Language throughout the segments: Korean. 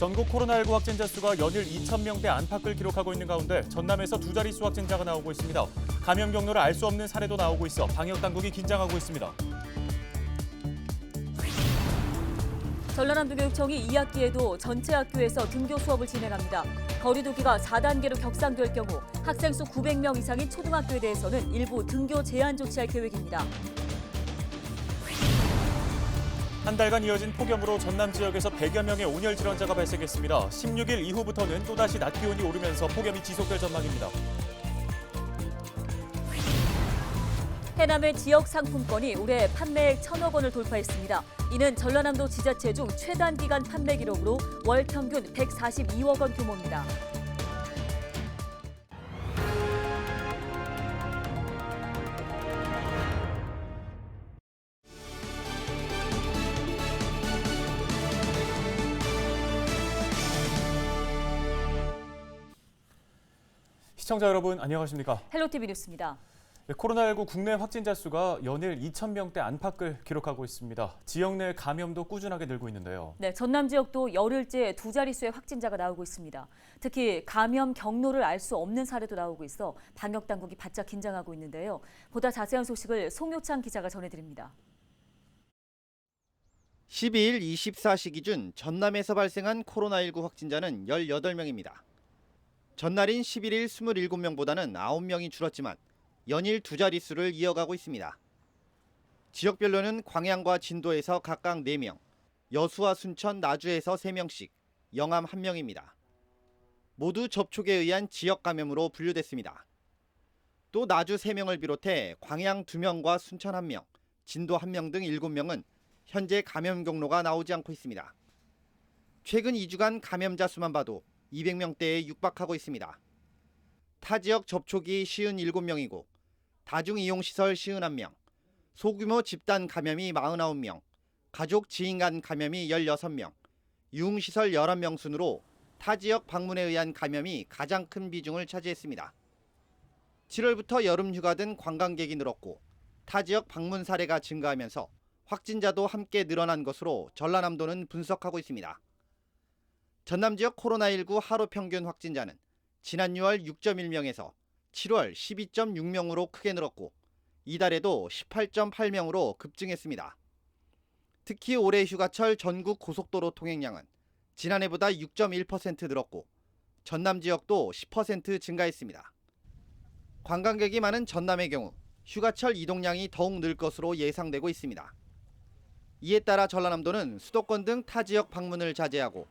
전국 코로나19 확진자 수가 연일 2,000명대 안팎을 기록하고 있는 가운데 전남에서 두 자릿수 확진자가 나오고 있습니다. 감염 경로를 알 수 없는 사례도 나오고 있어 방역 당국이 긴장하고 있습니다. 전라남도 교육청이 2학기에도 전체 학교에서 등교 수업을 진행합니다. 거리 두기가 4단계로 격상될 경우 학생 수 900명 이상인 초등학교에 대해서는 일부 등교 제한 조치할 계획입니다. 한 달간 이어진 폭염으로 전남 지역에서 100여 명의 온열 질환자가 발생했습니다. 16일 이후부터는 또다시 낮 기온이 오르면서 폭염이 지속될 전망입니다. 해남의 지역 상품권이 올해 판매액 1,000억 원을 돌파했습니다. 이는 전라남도 지자체 중 최단기간 판매 기록으로 월 평균 142억 원 규모입니다. 시청자 여러분 안녕하십니까? 헬로티비 뉴스입니다. 코로나19 국내 확진자 수가 연일 2,000명대 안팎을 기록하고 있습니다. 지역 내 감염도 꾸준하게 늘고 있는데요. 네, 전남 지역도 열흘째 두 자릿수의 확진자가 나오고 있습니다. 특히 감염 경로를 알 수 없는 사례도 나오고 있어 방역 당국이 바짝 긴장하고 있는데요. 보다 자세한 소식을 송효창 기자가 전해드립니다. 12일 24시 기준 전남에서 발생한 코로나19 확진자는 18명입니다. 전날인 11일 27명보다는 9명이 줄었지만 연일 두 자릿수를 이어가고 있습니다. 지역별로는 광양과 진도에서 각각 4명, 여수와 순천, 나주에서 3명씩, 영암 1명입니다. 모두 접촉에 의한 지역 감염으로 분류됐습니다. 또 나주 3명을 비롯해 광양 2명과 순천 1명, 진도 1명 등 7명은 현재 감염 경로가 나오지 않고 있습니다. 최근 2주간 감염자 수만 봐도 200명대에 육박하고 있습니다. 타 지역 접촉이 57명이고 다중이용시설 51명, 소규모 집단 감염이 49명, 가족 지인 간 감염이 16명, 유흥시설 11명 순으로 타 지역 방문에 의한 감염이 가장 큰 비중을 차지했습니다. 7월부터 여름 휴가 등 관광객이 늘었고 타 지역 방문 사례가 증가하면서 확진자도 함께 늘어난 것으로 전라남도는 분석하고 있습니다. 전남 지역 코로나19 하루 평균 확진자는 지난 6월 6.1명에서 7월 12.6명으로 크게 늘었고 이달에도 18.8명으로 급증했습니다. 특히 올해 휴가철 전국 고속도로 통행량은 지난해보다 6.1% 늘었고 전남 지역도 10% 증가했습니다. 관광객이 많은 전남의 경우 휴가철 이동량이 더욱 늘 것으로 예상되고 있습니다. 이에 따라 전라남도는 수도권 등 타 지역 방문을 자제하고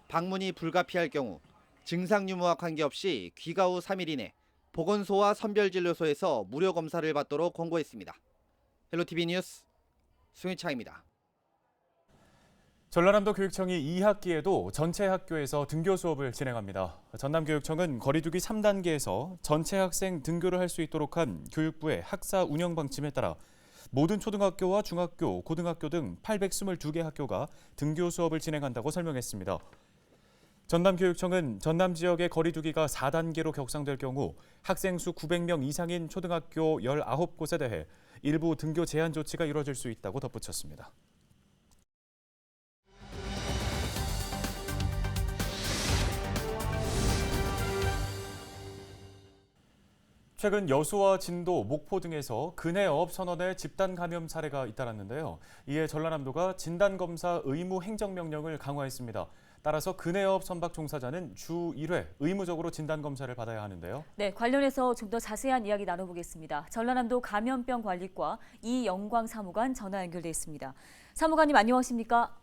방문이 불가피할 경우 증상 유무와 관계없이 귀가 후 3일 이내 보건소와 선별진료소에서 무료 검사를 받도록 권고했습니다. 헬로티비 뉴스 송희창입니다. 전라남도 교육청이 2학기에도 전체 학교에서 등교 수업을 진행합니다. 전남교육청은 거리두기 3단계에서 전체 학생 등교를 할 수 있도록 한 교육부의 학사 운영 방침에 따라 모든 초등학교와 중학교, 고등학교 등 822개 학교가 등교 수업을 진행한다고 설명했습니다. 전남교육청은 전남 지역의 거리두기가 4단계로 격상될 경우 학생 수 900명 이상인 초등학교 19곳에 대해 일부 등교 제한 조치가 이뤄질 수 있다고 덧붙였습니다. 최근 여수와 진도, 목포 등에서 근해어업 선원의 집단 감염 사례가 잇따랐는데요. 이에 전라남도가 진단검사 의무 행정명령을 강화했습니다. 따라서 근해어업 선박 종사자는 주 1회 의무적으로 진단검사를 받아야 하는데요. 네, 관련해서 좀 더 자세한 이야기 나눠보겠습니다. 전라남도 감염병 관리과 이영광 사무관 전화 연결돼 있습니다. 사무관님 안녕하십니까?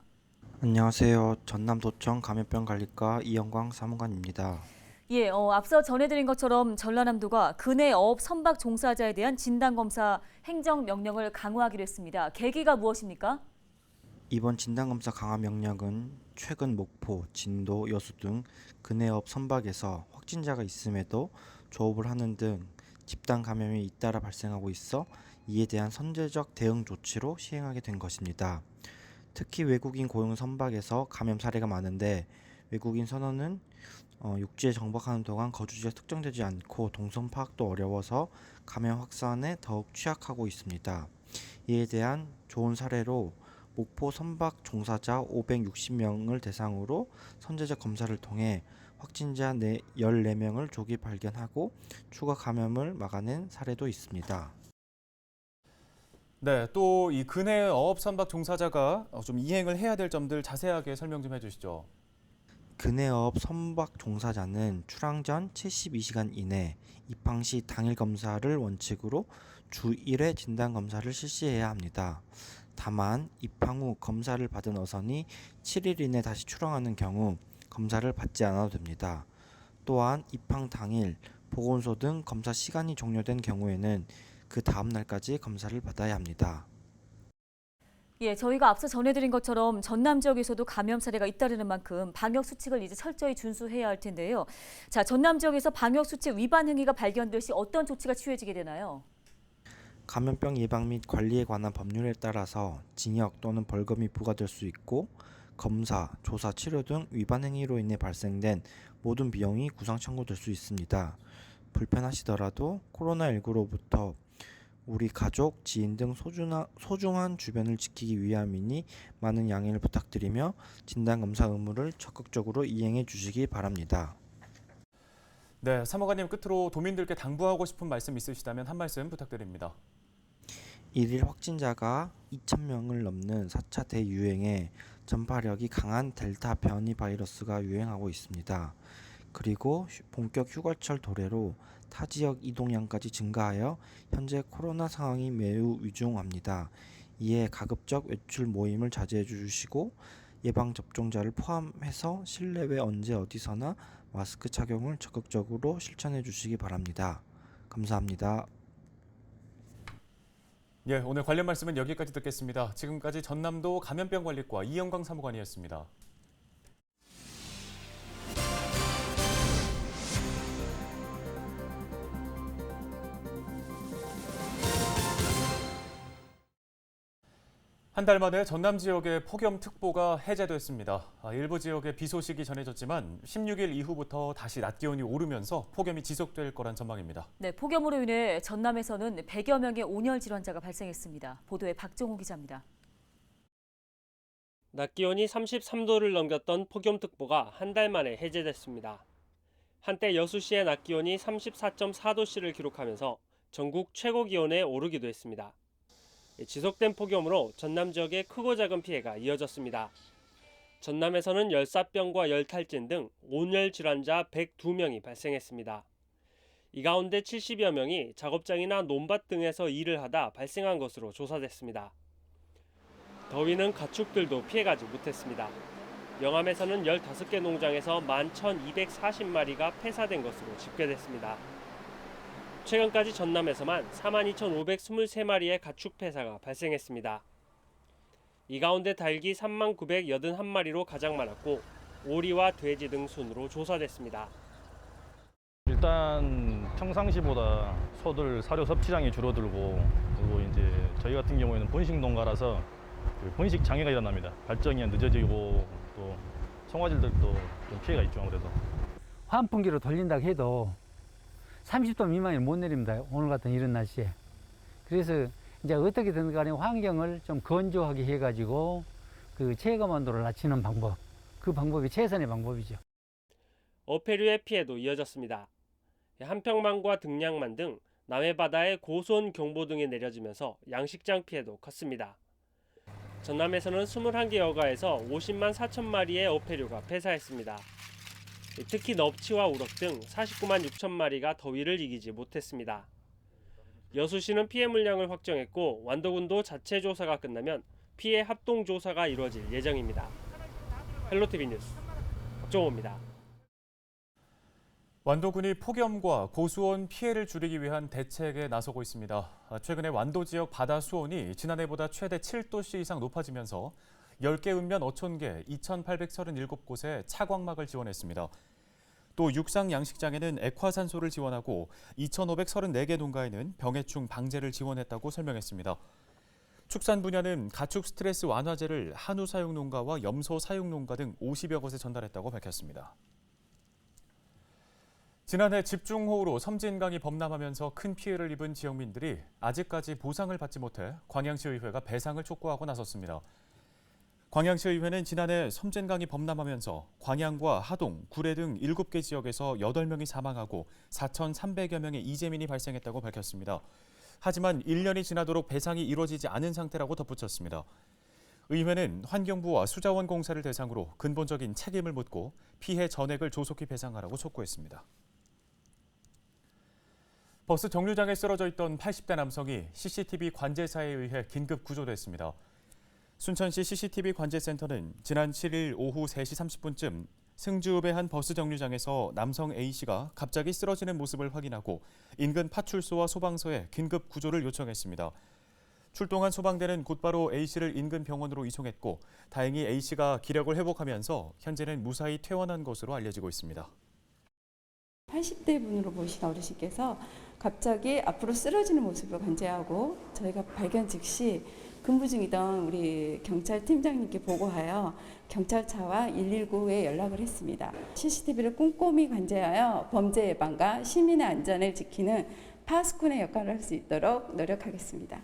안녕하세요. 전남도청 감염병관리과 이영광 사무관입니다. 예, 앞서 전해드린 것처럼 전라남도가 근해어업 선박 종사자에 대한 진단검사 행정명령을 강화하기로 했습니다. 계기가 무엇입니까? 이번 진단검사 강화 명령은 최근 목포, 진도, 여수 등 근해업 선박에서 확진자가 있음에도 조업을 하는 등 집단 감염이 잇따라 발생하고 있어 이에 대한 선제적 대응 조치로 시행하게 된 것입니다. 특히 외국인 고용 선박에서 감염 사례가 많은데 외국인 선원은 육지에 정박하는 동안 거주지가 특정되지 않고 동선 파악도 어려워서 감염 확산에 더욱 취약하고 있습니다. 이에 대한 좋은 사례로 목포 선박 종사자 560명을 대상으로 선제적 검사를 통해 확진자 14명을 조기 발견하고 추가 감염을 막아낸 사례도 있습니다. 네, 또 이 근해 어업 선박 종사자가 좀 이행을 해야 될 점들 자세하게 설명 좀 해주시죠. 근해어업 선박 종사자는 출항 전 72시간 이내 입항 시 당일 검사를 원칙으로 주 1회 진단 검사를 실시해야 합니다. 다만 입항 후 검사를 받은 어선이 7일 이내 다시 출항하는 경우 검사를 받지 않아도 됩니다. 또한 입항 당일 보건소 등 검사 시간이 종료된 경우에는 그 다음 날까지 검사를 받아야 합니다. 예, 저희가 앞서 전해드린 것처럼 전남 지역에서도 감염 사례가 잇따르는 만큼 방역 수칙을 이제 철저히 준수해야 할 텐데요. 자, 전남 지역에서 방역 수칙 위반 행위가 발견될 시 어떤 조치가 취해지게 되나요? 감염병 예방 및 관리에 관한 법률에 따라서 징역 또는 벌금이 부과될 수 있고 검사, 조사, 치료 등 위반 행위로 인해 발생된 모든 비용이 구상 청구될 수 있습니다. 불편하시더라도 코로나19로부터 우리 가족, 지인 등 소중한 주변을 지키기 위함이니 많은 양해를 부탁드리며 진단검사 의무를 적극적으로 이행해 주시기 바랍니다. 네, 사무관님 끝으로 도민들께 당부하고 싶은 말씀 있으시다면 한 말씀 부탁드립니다. 일일 확진자가 2,000명을 넘는 4차 대유행에 전파력이 강한 델타 변이 바이러스가 유행하고 있습니다. 그리고 본격 휴가철 도래로 타 지역 이동량까지 증가하여 현재 코로나 상황이 매우 위중합니다. 이에 가급적 외출 모임을 자제해 주시고 예방접종자를 포함해서 실내외 언제 어디서나 마스크 착용을 적극적으로 실천해 주시기 바랍니다. 감사합니다. 예, 오늘 관련 말씀은 여기까지 듣겠습니다. 지금까지 전남도 감염병관리과 이영광 사무관이었습니다. 한 달 만에 전남 지역의 폭염특보가 해제됐습니다. 일부 지역에 비 소식이 전해졌지만 16일 이후부터 다시 낮 기온이 오르면서 폭염이 지속될 거란 전망입니다. 네, 폭염으로 인해 전남에서는 100여 명의 온열 질환자가 발생했습니다. 보도에 박종호 기자입니다. 낮 기온이 33도를 넘겼던 폭염특보가 한 달 만에 해제됐습니다. 한때 여수시의 낮 기온이 34.4도씨를 기록하면서 전국 최고 기온에 오르기도 했습니다. 지속된 폭염으로 전남 지역에 크고 작은 피해가 이어졌습니다. 전남에서는 열사병과 열탈진 등 온열 질환자 102명이 발생했습니다. 이 가운데 70여 명이 작업장이나 논밭 등에서 일을 하다 발생한 것으로 조사됐습니다. 더위는 가축들도 피해가지 못했습니다. 영암에서는 15개 농장에서 11,240마리가 폐사된 것으로 집계됐습니다. 최근까지 전남에서만 42,523마리의 가축 폐사가 발생했습니다. 이 가운데 닭이 39,981마리로 가장 많았고 오리와 돼지 등 순으로 조사됐습니다. 일단 평상시보다 소들 사료 섭취량이 줄어들고 그리고 이제 저희 같은 경우에는 번식 농가라서 번식 장애가 일어납니다. 발정이 늦어지고 또 송아지들도 좀 피해가 있죠. 아무래도 환풍기로 돌린다고 해도 30도 미만이 못 내립니다. 오늘 같은 이런 날씨에. 그래서 이제 어떻게든 간에 환경을 좀 건조하게 해가지고 그 체감 온도를 낮추는 방법, 그 방법이 최선의 방법이죠. 어패류의 피해도 이어졌습니다. 한평만과 등량만 등 남해 바다에 고수온 경보 등이 내려지면서 양식장 피해도 컸습니다. 전남에서는 21개 여가에서 50만 4천 마리의 어패류가 폐사했습니다. 특히 넙치와 우럭 등 49만 6천 마리가 더위를 이기지 못했습니다. 여수시는 피해 물량을 확정했고 완도군도 자체 조사가 끝나면 피해 합동 조사가 이루어질 예정입니다. 헬로티비 뉴스 박종호입니다. 완도군이 폭염과 고수온 피해를 줄이기 위한 대책에 나서고 있습니다. 최근에 완도 지역 바다 수온이 지난해보다 최대 7도씨 이상 높아지면서 10개 읍면 어촌계 2,837곳에 차광막을 지원했습니다. 또 육상 양식장에는 액화산소를 지원하고 2,534개 농가에는 병해충 방제를 지원했다고 설명했습니다. 축산 분야는 가축 스트레스 완화제를 한우 사육 농가와 염소 사육 농가 등 50여 곳에 전달했다고 밝혔습니다. 지난해 집중호우로 섬진강이 범람하면서 큰 피해를 입은 지역민들이 아직까지 보상을 받지 못해 광양시의회가 배상을 촉구하고 나섰습니다. 광양시 의회는 지난해 섬진강이 범람하면서 광양과 하동, 구례 등 7개 지역에서 8명이 사망하고 4,300여 명의 이재민이 발생했다고 밝혔습니다. 하지만 1년이 지나도록 배상이 이루어지지 않은 상태라고 덧붙였습니다. 의회는 환경부와 수자원공사를 대상으로 근본적인 책임을 묻고 피해 전액을 조속히 배상하라고 촉구했습니다. 버스 정류장에 쓰러져 있던 80대 남성이 CCTV 관제사에 의해 긴급 구조됐습니다. 순천시 CCTV 관제센터는 지난 7일 오후 3시 30분쯤 승주읍의 한 버스 정류장에서 남성 A씨가 갑자기 쓰러지는 모습을 확인하고 인근 파출소와 소방서에 긴급 구조를 요청했습니다. 출동한 소방대는 곧바로 A씨를 인근 병원으로 이송했고 다행히 A씨가 기력을 회복하면서 현재는 무사히 퇴원한 것으로 알려지고 있습니다. 80대 분으로 보신 어르신께서 갑자기 앞으로 쓰러지는 모습을 관제하고 저희가 발견 즉시 근무 중이던 우리 경찰 팀장님께 보고하여 경찰차와 119에 연락을 했습니다. CCTV를 꼼꼼히 관제하여 범죄 예방과 시민의 안전을 지키는 파수꾼의 역할을 할 수 있도록 노력하겠습니다.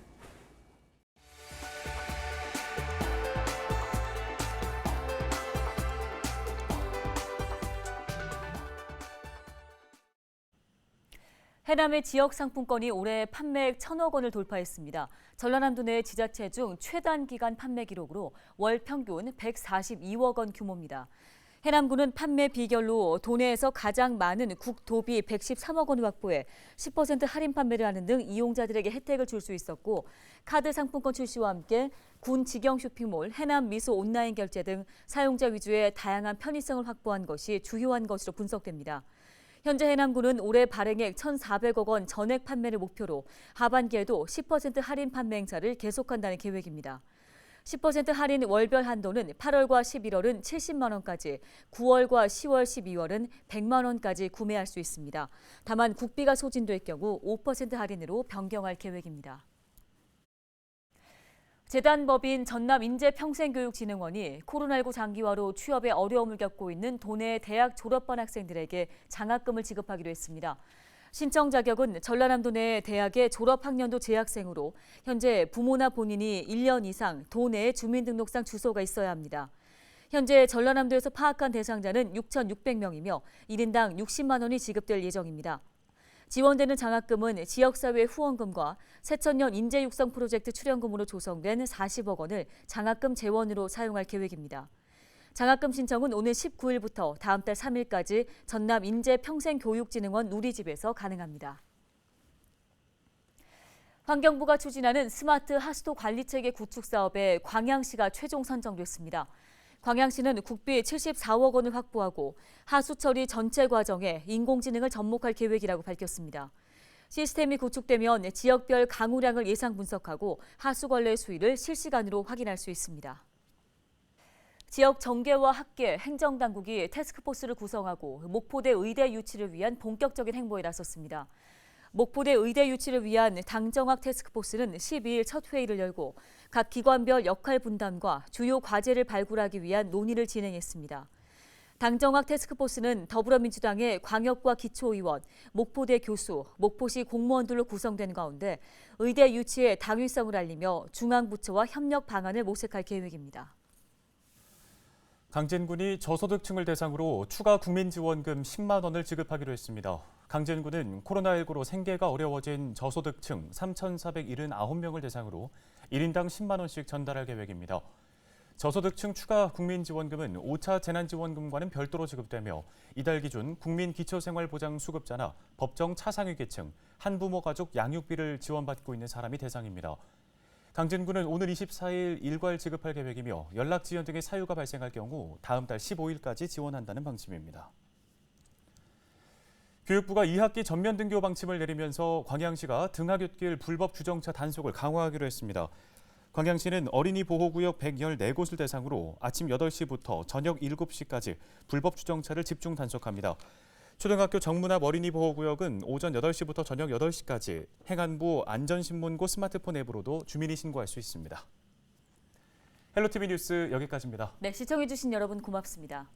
해남의 지역 상품권이 올해 판매액 1,000억 원을 돌파했습니다. 전라남도 내 지자체 중 최단기간 판매 기록으로 월 평균 142억 원 규모입니다. 해남군은 판매 비결로 도내에서 가장 많은 국도비 113억 원을 확보해 10% 할인 판매를 하는 등 이용자들에게 혜택을 줄 수 있었고 카드 상품권 출시와 함께 군 직영 쇼핑몰, 해남 미소 온라인 결제 등 사용자 위주의 다양한 편의성을 확보한 것이 주요한 것으로 분석됩니다. 현재 해남군은 올해 발행액 1,400억 원 전액 판매를 목표로 하반기에도 10% 할인 판매 행사를 계속한다는 계획입니다. 10% 할인 월별 한도는 8월과 11월은 70만 원까지, 9월과 10월, 12월은 100만 원까지 구매할 수 있습니다. 다만 국비가 소진될 경우 5% 할인으로 변경할 계획입니다. 재단법인 전남인재평생교육진흥원이 코로나19 장기화로 취업에 어려움을 겪고 있는 도내 대학 졸업반 학생들에게 장학금을 지급하기로 했습니다. 신청 자격은 전라남도 내 대학의 졸업학년도 재학생으로 현재 부모나 본인이 1년 이상 도내에 주민등록상 주소가 있어야 합니다. 현재 전라남도에서 파악한 대상자는 6,600명이며 1인당 60만 원이 지급될 예정입니다. 지원되는 장학금은 지역사회 후원금과 새천년 인재육성 프로젝트 출연금으로 조성된 40억 원을 장학금 재원으로 사용할 계획입니다. 장학금 신청은 오늘 19일부터 다음 달 3일까지 전남인재평생교육진흥원 누리집에서 가능합니다. 환경부가 추진하는 스마트 하수도 관리체계 구축 사업에 광양시가 최종 선정됐습니다. 광양시는 국비 74억 원을 확보하고 하수 처리 전체 과정에 인공지능을 접목할 계획이라고 밝혔습니다. 시스템이 구축되면 지역별 강우량을 예상 분석하고 하수 관리 수위를 실시간으로 확인할 수 있습니다. 지역 정계와 학계, 행정당국이 태스크포스를 구성하고 목포대 의대 유치를 위한 본격적인 행보에 나섰습니다. 목포대 의대 유치를 위한 당정학 태스크포스는 12일 첫 회의를 열고 각 기관별 역할 분담과 주요 과제를 발굴하기 위한 논의를 진행했습니다. 당정학 태스크포스는 더불어민주당의 광역과 기초의원, 목포대 교수, 목포시 공무원들로 구성된 가운데 의대 유치의 당위성을 알리며 중앙부처와 협력 방안을 모색할 계획입니다. 강진군이 저소득층을 대상으로 추가 국민지원금 10만 원을 지급하기로 했습니다. 강진군은 코로나19로 생계가 어려워진 저소득층 3,479명을 대상으로 1인당 10만 원씩 전달할 계획입니다. 저소득층 추가 국민지원금은 5차 재난지원금과는 별도로 지급되며 이달 기준 국민기초생활보장수급자나 법정 차상위계층, 한부모 가족 양육비를 지원받고 있는 사람이 대상입니다. 강진군은 오늘 24일 일괄 지급할 계획이며 연락지연 등의 사유가 발생할 경우 다음 달 15일까지 지원한다는 방침입니다. 교육부가 2학기 전면 등교 방침을 내리면서 광양시가 등하굣길 불법 주정차 단속을 강화하기로 했습니다. 광양시는 어린이 보호구역 114곳을 대상으로 아침 8시부터 저녁 7시까지 불법 주정차를 집중 단속합니다. 초등학교 정문 앞 어린이 보호구역은 오전 8시부터 저녁 8시까지 행안부 안전신문고 스마트폰 앱으로도 주민이 신고할 수 있습니다. 헬로티비 뉴스 여기까지입니다. 네, 시청해주신 여러분 고맙습니다.